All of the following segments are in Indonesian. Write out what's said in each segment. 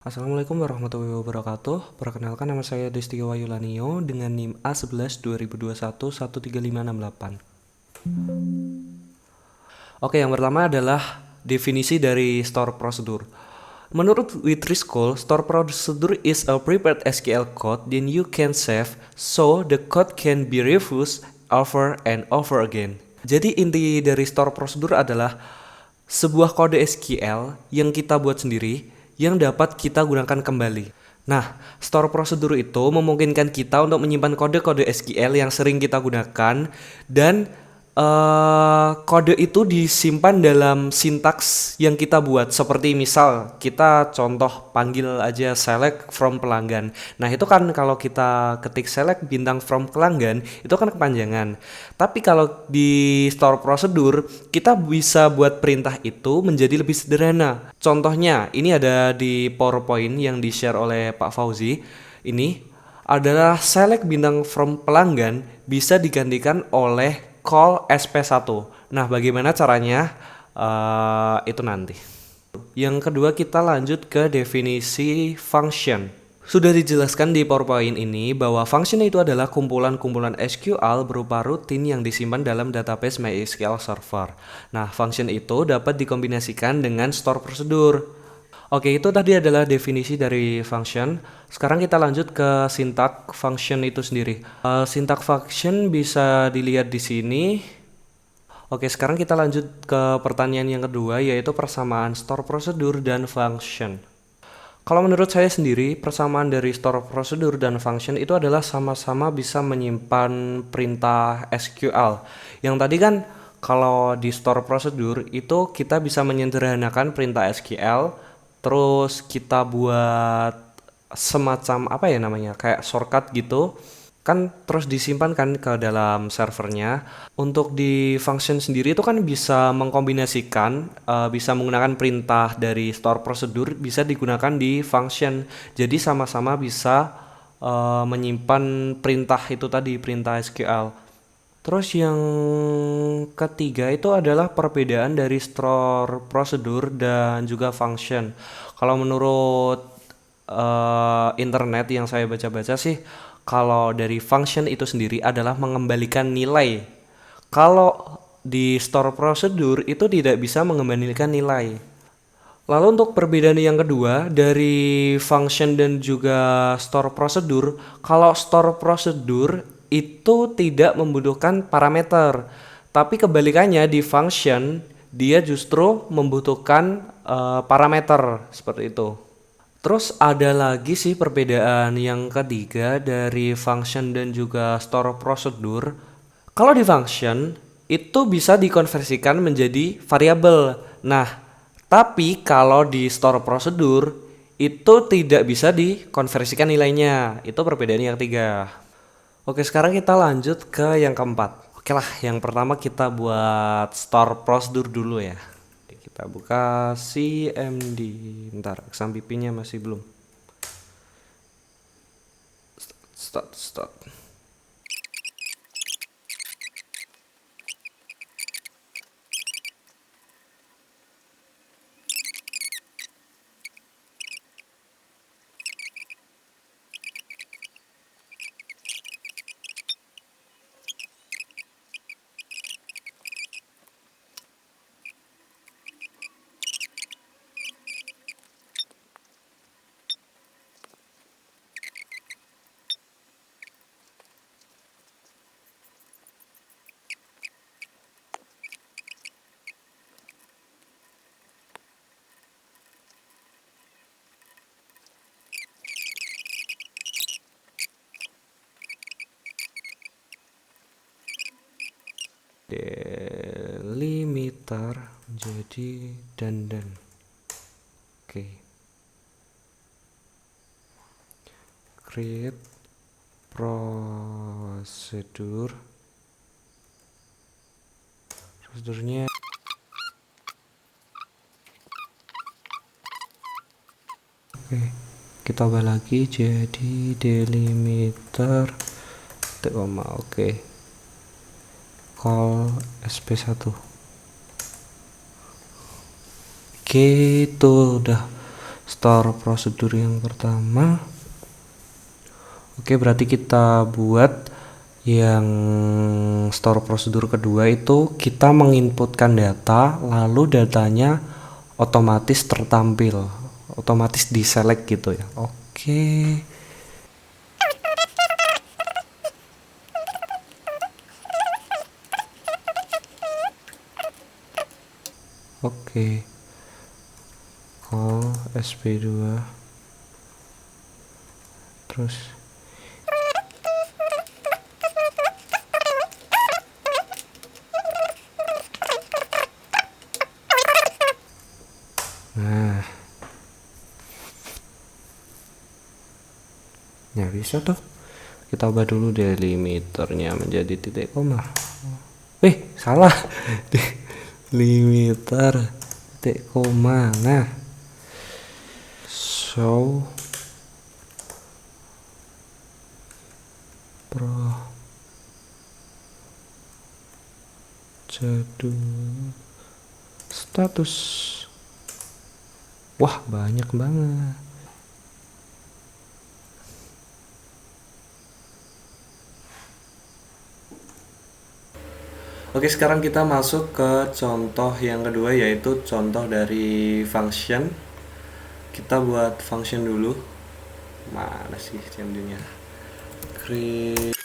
Assalamualaikum warahmatullahi wabarakatuh. Perkenalkan, nama saya Desti Wayulanio dengan NIM A11 2021 13568. Oke, yang pertama adalah definisi dari store procedure. Menurut Witry School, store procedure is a prepared SQL code that you can save so the code can be reused over and over again. Jadi inti dari store procedure adalah sebuah kode SQL yang kita buat sendiri yang dapat kita gunakan kembali. Nah, store procedure itu memungkinkan kita untuk menyimpan kode-kode SQL yang sering kita gunakan dan kode itu disimpan dalam sintaks yang kita buat. Seperti misal kita contoh panggil aja select from pelanggan. Nah itu kan kalau kita ketik select bintang from pelanggan itu kan kepanjangan. Tapi kalau di store procedure kita bisa buat perintah itu menjadi lebih sederhana. Contohnya ini ada di PowerPoint yang di share oleh Pak Fauzi. Ini adalah select bintang from pelanggan bisa digantikan oleh call SP1. Nah, bagaimana caranya? Itu nanti. Yang kedua kita lanjut ke definisi function. Sudah dijelaskan di PowerPoint ini bahwa function itu adalah kumpulan-kumpulan SQL berupa rutin yang disimpan dalam database MySQL Server. Nah, function itu dapat dikombinasikan dengan store procedure. Oke, itu tadi adalah definisi dari function. Sekarang kita lanjut ke sintak function itu sendiri. Sintak function bisa dilihat di sini. Oke, sekarang kita lanjut ke pertanyaan yang kedua, yaitu persamaan store procedure dan function. Kalau menurut saya sendiri, persamaan dari store procedure dan function itu adalah sama-sama bisa menyimpan perintah SQL. Yang tadi kan kalau di store procedure itu kita bisa menyederhanakan perintah SQL, terus kita buat semacam apa ya namanya, kayak shortcut gitu kan, terus disimpan kan ke dalam servernya. Untuk di function sendiri itu kan bisa mengkombinasikan, bisa menggunakan perintah dari store procedure bisa digunakan di function, jadi sama-sama bisa menyimpan perintah itu tadi, perintah SQL. Terus yang ketiga itu adalah perbedaan dari store procedure dan juga function. Kalau menurut internet yang saya baca-baca sih, kalau dari function itu sendiri adalah mengembalikan nilai. Kalau di store procedure itu tidak bisa mengembalikan nilai. Lalu untuk perbedaan yang kedua dari function dan juga store procedure, kalau store procedure itu tidak membutuhkan parameter, tapi kebalikannya di function dia justru membutuhkan parameter seperti itu. Terus ada lagi sih perbedaan yang ketiga dari function dan juga store procedure. Kalau di function itu bisa dikonversikan menjadi variabel. Nah, tapi kalau di store procedure itu tidak bisa dikonversikan nilainya. Itu perbedaan yang ketiga. Oke, sekarang kita lanjut ke yang keempat. Oke lah, yang pertama kita buat store procedure dulu ya. Kita buka CMD. Bentar, XAMPP-nya masih belum. Start. Delimiter jadi dandan. Oke. Create prosedurnya. Oke, kita ubah lagi jadi delimiter koma. Oke, call SP1. Oke, itu udah store prosedur yang pertama. Oke, berarti kita buat yang store prosedur kedua itu kita menginputkan data, lalu datanya otomatis tertampil, otomatis diselect gitu ya. Oke. Oke. Call SP2. Terus nah, ya bisa tuh. Kita ubah dulu delimiternya menjadi titik koma. Salah. Limiter titik koma. Nah, show prosedur status. Wah, banyak banget. Oke, sekarang kita masuk ke contoh yang kedua, yaitu contoh dari function. Kita buat function dulu. Mana sih jadinya? Create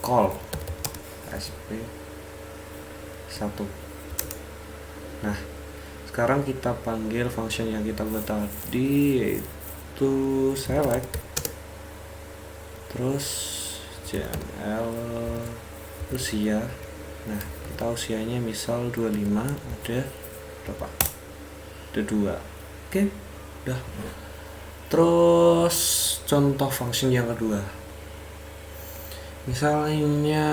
call sp1. Nah, sekarang kita panggil function yang kita buat tadi, yaitu select, terus jml usia. Nah, kita usianya misal 25, ada berapa? Ada 2. Oke, udah. Terus contoh function yang kedua, misalnya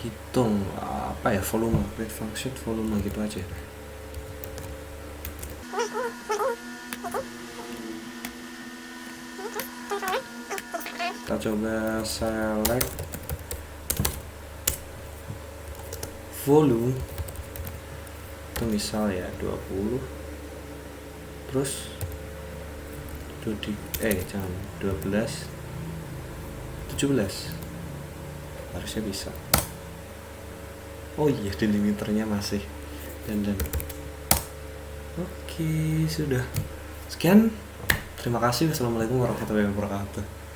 hitung apa ya, volume, create function volume gitu aja. Kita coba select volume itu misal ya 20, terus 12 17 harusnya bisa. Oh iya, delimiternya masih dan oke, sudah sekian. Terima kasih. Wassalamualaikum warahmatullahi wabarakatuh.